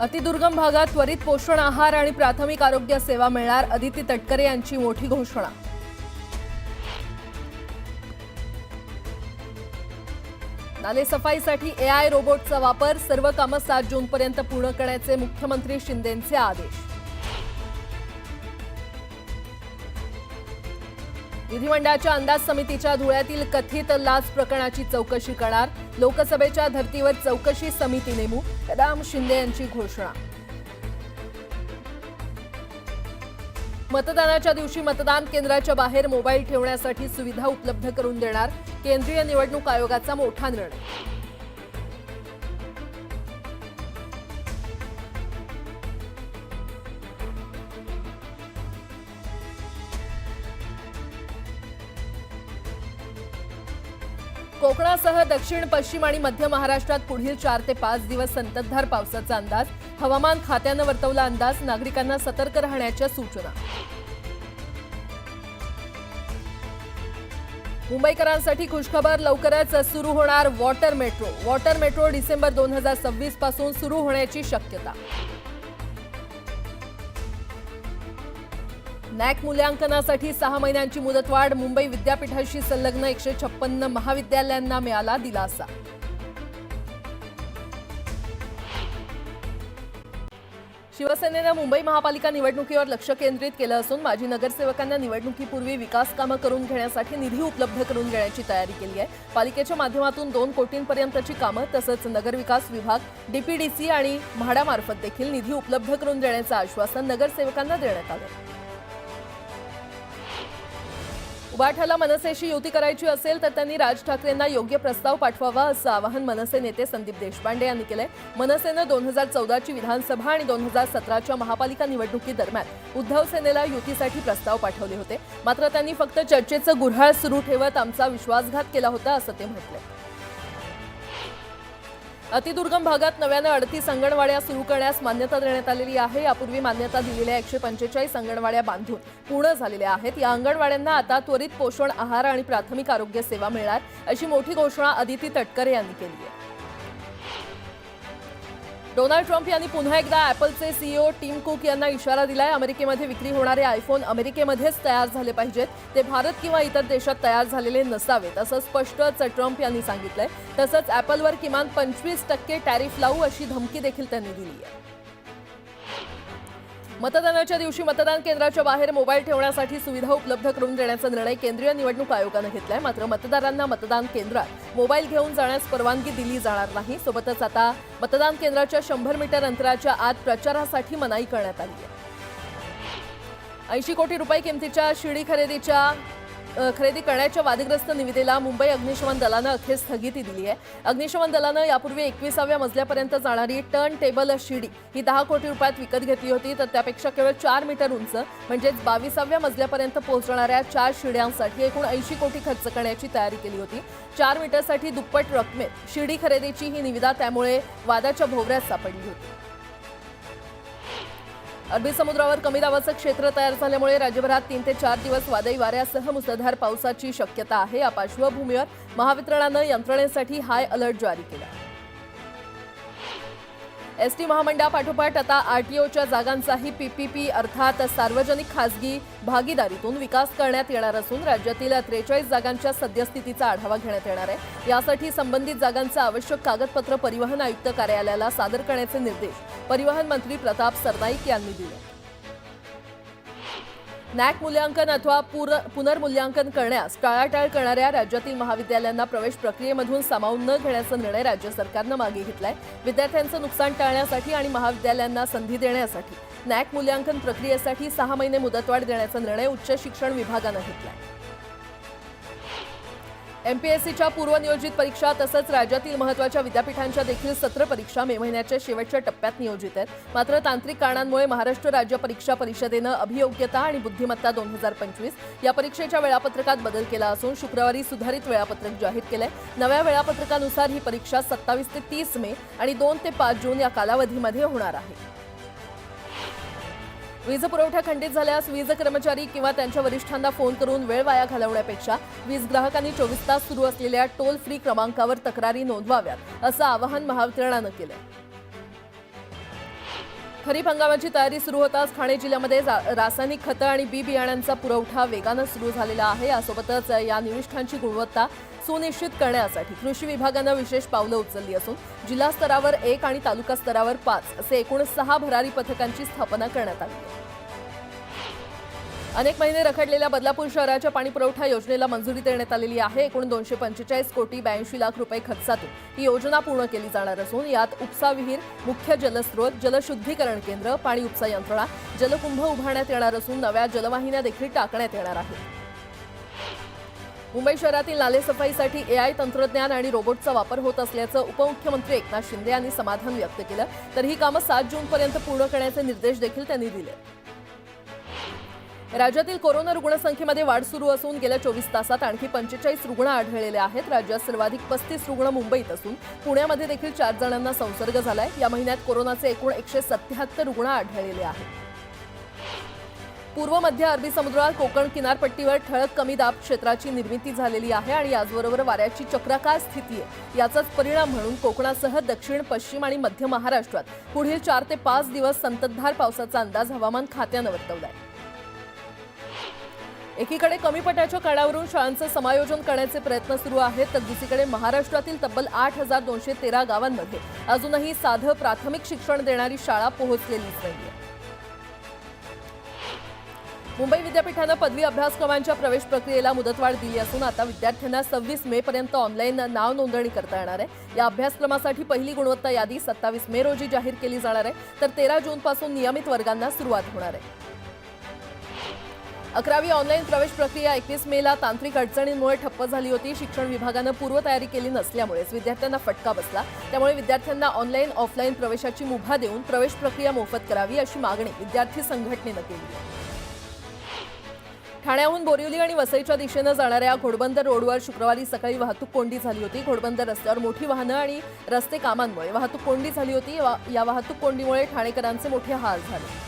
अतिदुर्गम भागात त्वरित पोषण आहार आणि प्राथमिक आरोग्य सेवा मिळणार, अदिती तटकरे यांची मोठी घोषणा. नाले सफाईसाठी एआय रोबोटचा वापर, सर्व कामं 7 जूनपर्यंत पूर्ण करण्याचे मुख्यमंत्री शिंदेंचे आदेश. विधिमंडळाच्या अंदाज समितीच्या धुळ्यातील कथित लाच प्रकरणाची चौकशी करणार, लोकसभेच्या धर्तीवर चौकशी समिती नेमू, राम शिंदे यांची घोषणा. मतदानाच्या दिवशी मतदान केंद्राच्या बाहेर मोबाईल ठेवण्यासाठी सुविधा उपलब्ध करून देणार, केंद्रीय निवडणूक आयोगाचा मोठा निर्णय. कोकणासह दक्षिण पश्चिम आणि मध्य महाराष्ट्रात पुढील 4 ते 5 दिवस संततधार पावसाचा अंदाज, हवामान खात्यानं वर्तवला अंदाज, नागरिकांना सतर्क राहण्याच्या सूचना. मुंबईकरांसाठी खुशखबर, लवकरच सुरू होणार water metro. Water metro December 2026 पासून सुरू होण्याची शक्यता. नॅक मूल्यांकनासाठी 6 महिन्यांची मुदतवाढ, मुंबई विद्यापीठाशी संलग्न 156 महाविद्यालयांना मिळाला दिलासा. शिवसेनेनं मुंबई महापालिका निवडणुकीवर लक्ष केंद्रित केलं असून माजी नगरसेवकांना निवडणुकीपूर्वी विकास कामं करून घेण्यासाठी निधी उपलब्ध करून देण्याची तयारी केली आहे. पालिकेच्या माध्यमातून 2 कोटींपर्यंतची कामं तसंच नगरविकास विभाग, डीपीडीसी आणि म्हाडामार्फत देखील निधी उपलब्ध करून देण्याचं आश्वासन नगरसेवकांना देण्यात आलं. उबाठाला मनसेशी युती करायची असेल तर त्यांनी राज ठाकरेंना योग्य प्रस्ताव पाठवावा असं आवाहन मनसे नेते संदीप देशपांडे यांनी केलंय. मनसेनं 2014ची विधानसभा आणि 2017च्या महापालिका निवडणुकीदरम्यान उद्धव सेनेला युतीसाठी प्रस्ताव पाठवले होते, मात्र त्यांनी फक्त चर्चेचं गुऱ्हाळ सुरू ठेवत आमचा विश्वासघात केला होता असं ते म्हटले. अतिदुर्गम भागात नव्यानं 38 अंगणवाड्या सुरू करण्यास मान्यता देण्यात आलेली आहे. यापूर्वी मान्यता दिलेल्या 145 अंगणवाड्या बांधून पूर्ण झालेल्या आहेत. या अंगणवाड्यांना आता त्वरित पोषण आहार आणि प्राथमिक आरोग्य सेवा मिळणार, अशी मोठी घोषणा अदिती तटकरे यांनी केली आहे. डोनाल्ड ट्रम्प यांनी पुन्हा एकदा ॲपलचे सीईओ टिम कुक यांना इशारा दिलाय. अमेरिकेमध्ये विक्री होणारे आयफोन अमेरिकेमध्येच तयार झाले पाहिजेत, ते भारत किंवा इतर देशात तयार झालेले नसावेत असं स्पष्टच ट्रम्प यांनी सांगितलंय. तसंच ॲपलवर किमान 25% टॅरिफ लावू अशी धमकी देखील त्यांनी दिली आहे. मतदानाच्या दिवशी मतदान केंद्राच्या बाहेर मोबाईल ठेवण्यासाठी सुविधा उपलब्ध करून देण्याचा निर्णय केंद्रीय निवडणूक आयोगानं घेतलाय. मात्र मतदारांना मतदान केंद्रात मोबाईल घेऊन जाण्यास परवानगी दिली जाणार नाही. सोबतच आता मतदान केंद्राच्या 100 मीटर अंतराच्या आत प्रचारासाठी मनाई करण्यात आली आहे. 80 कोटी रुपये किमतीच्या शिडी खरेदी करण्याच्या वादग्रस्त निविदेला मुंबई अग्निशमन दलानं अखेर स्थगिती दिली आहे. अग्निशमन दलानं यापूर्वी 21व्या मजल्यापर्यंत जाणारी टर्न टेबल शिडी ही 10 कोटी रुपयात विकत घेतली होती, तर त्यापेक्षा केवळ 4 मीटर उंच म्हणजेच 22व्या मजल्यापर्यंत पोहोचणाऱ्या 4 शिड्यांसाठी एकूण 80 कोटी खर्च करण्याची तयारी केली होती. 4 मीटरसाठी दुप्पट रकमेत शिडी खरेदीची ही निविदा त्यामुळे वादाच्या भोवऱ्यात सापडली होती. अरबी समुद्रावर कमी दाबाचं क्षेत्र तयार झाल्यामुळे राज्यभरात 3 ते 4 दिवस वादळी वाऱ्यासह मुसळधार पावसाची शक्यता आहे. या पार्श्वभूमीवर महावितरणानं यंत्रणेसाठी हाय अलर्ट जारी केला. एसटी महामंडळापाठोपाठ आता आरटीओच्या जागांचाही पीपीपी अर्थात सार्वजनिक खासगी भागीदारीतून विकास करण्यात येणार असून राज्यातील 43 जागांच्या सद्यस्थितीचा आढावा घेण्यात येणार आहे. यासाठी संबंधित जागांचं आवश्यक कागदपत्र परिवहन आयुक्त कार्यालयाला सादर करण्याचे निर्देश परिवहन मंत्री प्रताप सरनाईक यांनी दिले. नॅक मूल्यांकन अथवा पुनर्मूल्यांकन करण्यास टाळाटाळ करणाऱ्या राज्यातील महाविद्यालयांना प्रवेश प्रक्रियेमधून सामावून न घेण्याचा निर्णय राज्य सरकारनं मागे घेतलाय. विद्यार्थ्यांचं नुकसान टाळण्यासाठी आणि महाविद्यालयांना संधी देण्यासाठी नॅक मूल्यांकन प्रक्रियेसाठी 6 महिने मुदतवाढ देण्याचा निर्णय उच्च शिक्षण विभागानं घेतलाय. एमपीएससीच्या पूर्वनियोजित परीक्षा तसंच राज्यातील महत्त्वाच्या विद्यापीठांच्या देखील सत्र परीक्षा मे महिन्याच्या शेवटच्या टप्प्यात नियोजित आहेत. मात्र तांत्रिक कारणांमुळे महाराष्ट्र राज्य परीक्षा परिषदेनं अभियोग्यता आणि बुद्धिमत्ता 2025 या परीक्षेच्या वेळापत्रकात बदल केला असून शुक्रवारी सुधारित वेळापत्रक जाहीर केलंय. नव्या वेळापत्रकानुसार ही परीक्षा 27 ते 30 मे आणि 2 ते 5 जून या कालावधीमध्ये होणार आहे. वीज पुरवठा खंडित झाल्यास वीज कर्मचारी किंवा त्यांच्या वरिष्ठांना फोन करून वेळ वाया घालवण्यापेक्षा वीज ग्राहकांनी 24 तास सुरू असलेल्या टोल फ्री क्रमांकावर तक्रारी नोंदवाव्यात असं आवाहन महावितरणानं केलंय. खरीप हंगामाची तयारी सुरू होताच ठाणे जिल्ह्यामध्ये रासायनिक खतं आणि बी बियाण्यांचा पुरवठा वेगानं सुरू झालेला आहे। यासोबतच या निविष्ठांची गुणवत्ता सुनिश्चित करण्यासाठी कृषी विभागानं विशेष पावलं उचलली असून जिल्हा स्तरावर 1 आणि तालुका स्तरावर 5 असे एकूण 6 भरारी पथकांची स्थापना करण्यात आली आहे। अनेक महिने रखडलेल्या बदलापूर शहराच्या पाणीपुरवठा योजनेला मंजुरी देण्यात आलेली आहे। एकूण 245 कोटी 82 लाख रुपये खर्चातून ही योजना पूर्ण केली जाणार असून यात उपसा विहीर, मुख्य जलस्रोत, जलशुद्धीकरण केंद्र, पाणी उपसा यंत्रणा, जलकुंभ उभारण्यात येणार असून नव्या जलवाहिन्या देखील टाकण्यात येणार आहेत। मुंबई शहरातील नालेसफाईसाठी AI तंत्रज्ञान आणि रोबोटचा वापर होत असल्याचं उपमुख्यमंत्री एकनाथ शिंदे यांनी समाधान व्यक्त केलं। तर ही कामं 7 जूनपर्यंत पूर्ण करण्याचे निर्देश देखील त्यांनी दिले। राज्यातील कोरोना रुग्णसंख्येमध्ये वाढ सुरू असून गेल्या 24 तासात आणखी 45 रुग्ण आढळलेले आहेत। राज्यात सर्वाधिक 35 रुग्ण मुंबईत असून पुण्यामध्ये देखील 4 जणांना संसर्ग झालाय। या महिन्यात कोरोनाचे एकूण 177 रुग्ण आढळलेले आहेत। पूर्व मध्य अरबी समुद्रात कोकण किनारपट्टीवर ठळक कमी दाब क्षेत्राची निर्मिती झालेली आहे आणि याचबरोबर वाऱ्याची चक्राकार स्थिती आहे। याचाच परिणाम म्हणून कोकणासह दक्षिण, पश्चिम आणि मध्य महाराष्ट्रात पुढील 4 ते 5 दिवस संततधार पावसाचा अंदाज हवामान खात्यानं वर्तवलाय। एकीकडे कमी पट्ट्याच्या काळावरून शाळांचं समायोजन करण्याचे प्रयत्न सुरू आहेत, तर दुसरीकडे महाराष्ट्रातील तब्बल 8213 गावांमध्ये अजूनही साधं प्राथमिक शिक्षण देणारी शाळा पोहोचलेलीच नाहीये। मुंबई विद्यापीठानं पदवी अभ्यासक्रमांच्या प्रवेश प्रक्रियेला मुदतवाढ दिली असून आता विद्यार्थ्यांना 26 मे पर्यंत ऑनलाईन नाव नोंदणी करता येणार आहे। या अभ्यासक्रमासाठी पहिली गुणवत्ता यादी 27 मे रोजी जाहीर केली जाणार आहे, तर 13 जूनपासून नियमित वर्गांना सुरुवात होणार आहे। 11वी ऑनलाईन प्रवेश प्रक्रिया 21 मेला तांत्रिक अडचणींमुळे ठप्प झाली होती। शिक्षण विभागानं पूर्वतयारी केली नसल्यामुळेच विद्यार्थ्यांना फटका बसला। त्यामुळे विद्यार्थ्यांना ऑनलाईन ऑफलाईन प्रवेशाची मुभा देऊन प्रवेश प्रक्रिया मोफत करावी अशी मागणी विद्यार्थी संघटनेनं केली आहे। ठाण्याहून बोरिवली आणि वसईच्या दिशेनं जाणाऱ्या घोडबंदर रोडवर शुक्रवारी सकाळी वाहतूक कोंडी झाली होती। घोडबंदर रस्त्यावर मोठी वाहनं आणि रस्ते कामांमुळे वाहतूक कोंडी झाली होती। या वाहतूक कोंडीमुळे ठाणेकरांचे मोठे हाल झाले।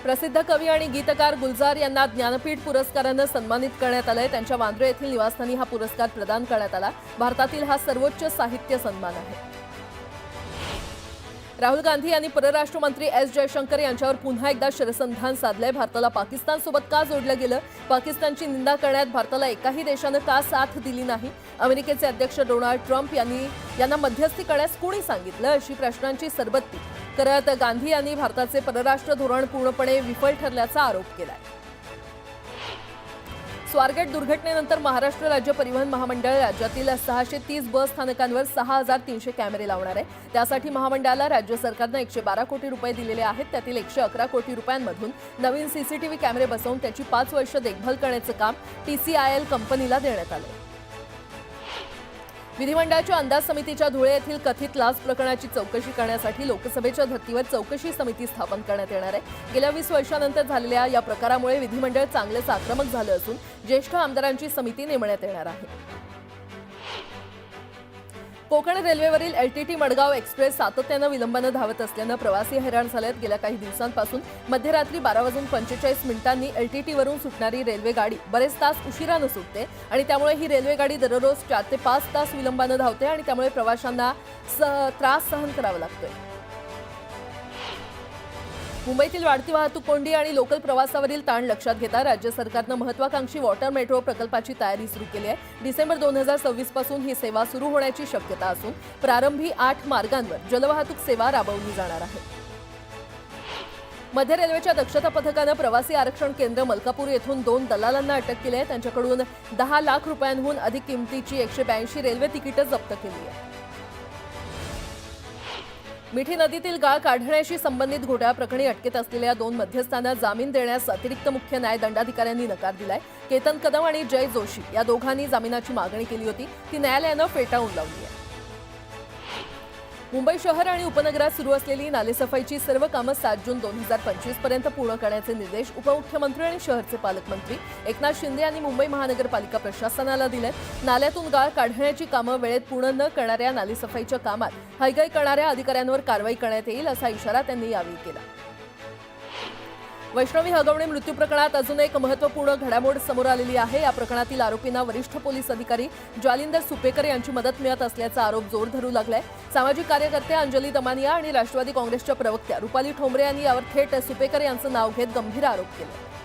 प्रसिद्ध कवी आणि गीतकार गुलजार यांना ज्ञानपीठ पुरस्कारानं सन्मानित करण्यात आलंय। त्यांच्या वांद्रे येथील निवासस्थानी हा पुरस्कार प्रदान करण्यात आला। भारतातील हा सर्वोच्च साहित्य सन्मान आहे। राहुल गांधी यांनी परराष्ट्र मंत्री एस जयशंकर यांच्यावर पुन्हा एकदा शरसंधान साधलंय। भारताला पाकिस्तानसोबत का जोडलं गेलं, पाकिस्तानची निंदा करण्यात भारताला एकाही देशानं का साथ दिली नाही, अमेरिकेचे अध्यक्ष डोनाल्ड ट्रम्प यांना मध्यस्थी करण्यास कोणी सांगितलं, अशी प्रश्नांची सरबत्ती करत गांधी यांनी भारताचे परराष्ट्र धोरण पूर्णपणे विफल ठरल्याचा आरोप केलाय। स्वारगेट दुर्घटनेनंतर महाराष्ट्र राज्य परिवहन महामंडळ राज्यातील 630 बस स्थानकांवर 6300 कॅमेरे लावणार आहे। त्यासाठी महामंडळाला राज्य सरकारनं 112 कोटी रुपये दिलेले आहेत। त्यातील 111 कोटी रुपयांमधून नवीन सीसीटीव्ही कॅमेरे बसवून त्याची 5 वर्ष देखभाल करण्याचं काम TCIL कंपनीला देण्यात आलं। विधिमंडळाच्या अंदाज समितीच्या धुळे येथील कथित लाच प्रकरणाची चौकशी करण्यासाठी लोकसभेच्या धर्तीवर चौकशी समिती स्थापन करण्यात येणार आहे। गेल्या 20 वर्षांनंतर झालेल्या या प्रकारामुळे विधिमंडळ चांगलेच आक्रमक झालं असून ज्येष्ठ आमदारांची समिती नेमण्यात येणार आहे। कोकण रेल्वेवरील LTT मडगाव एक्सप्रेस सातत्यानं विलंबानं धावत असल्यानं प्रवासी हैराण झालेत। गेल्या काही दिवसांपासून मध्यरात्री 12:45 LTTवरून सुटणारी रेल्वे गाडी बरेच तास उशिरानं सुटते आणि त्यामुळे ही रेल्वे गाडी दररोज 4 ते 5 तास विलंबानं धावते आणि त्यामुळे प्रवाशांना त्रास सहन करावा लागतोय। मुंबईतील वाढती वाहतूक कोंडी आणि लोकल प्रवासावरील ताण लक्षात घेता राज्य सरकारनं महत्त्वाकांक्षी वॉटर मेट्रो प्रकल्पाची तयारी सुरू केली आहे। डिसेंबर 2026 पासून ही सेवा सुरू होण्याची शक्यता असून प्रारंभी 8 मार्गांवर जलवाहतूक सेवा राबवली जाणार आहे। मध्य रेल्वेच्या दक्षता पथकानं प्रवासी आरक्षण केंद्र मलकापूर येथून 2 दलालांना अटक केली आहे। त्यांच्याकडून 10 लाख रुपयांहून अधिक किमतीची 182 रेल्वे तिकीटं जप्त केली आहे। मिठी नदीतील गाळ काढण्याशी संबंधित घोटाळ्याप्रकरणी अटकेत असलेल्या 2 मध्यस्थांना जामीन देण्यास अतिरिक्त मुख्य न्याय दंडाधिकाऱ्यांनी नकार दिलाय। केतन कदम आणि जय जोशी या दोघांनी जामिनाची मागणी केली होती, ती न्यायालयानं फेटाळून लावली आहे। मुंबई शहर आणि उपनगरात सुरू असलेली नालेसफाईची सर्व कामं 7 जून 2025 पर्यंत पूर्ण करण्याचे निर्देश उपमुख्यमंत्री आणि शहरचे पालकमंत्री एकनाथ शिंदे यांनी मुंबई महानगरपालिका प्रशासनाला दिलेत। नाल्यातून गाळ काढण्याची कामं वेळेत पूर्ण न करणाऱ्या नालेसफाईच्या कामात हयगय करणाऱ्या अधिकाऱ्यांवर कारवाई करण्यात येईल असा इशारा त्यांनी यावेळी केला। वैष्णवी हगवणे मृत्यू प्रकरणात अजून एक महत्त्वपूर्ण घडामोड समोर आलेली आहे। या प्रकरणातील आरोपींना वरिष्ठ पोलीस अधिकारी जालिंदर सुपेकर यांची मदत मिळत असल्याचा आरोप जोर धरू लागलाय। सामाजिक कार्यकर्त्या अंजली दमानिया आणि राष्ट्रवादी काँग्रेसच्या प्रवक्त्या रुपाली ठोंबरे यांनी यावर थेट सुपेकर यांचं नाव घेत गंभीर आरोप केले।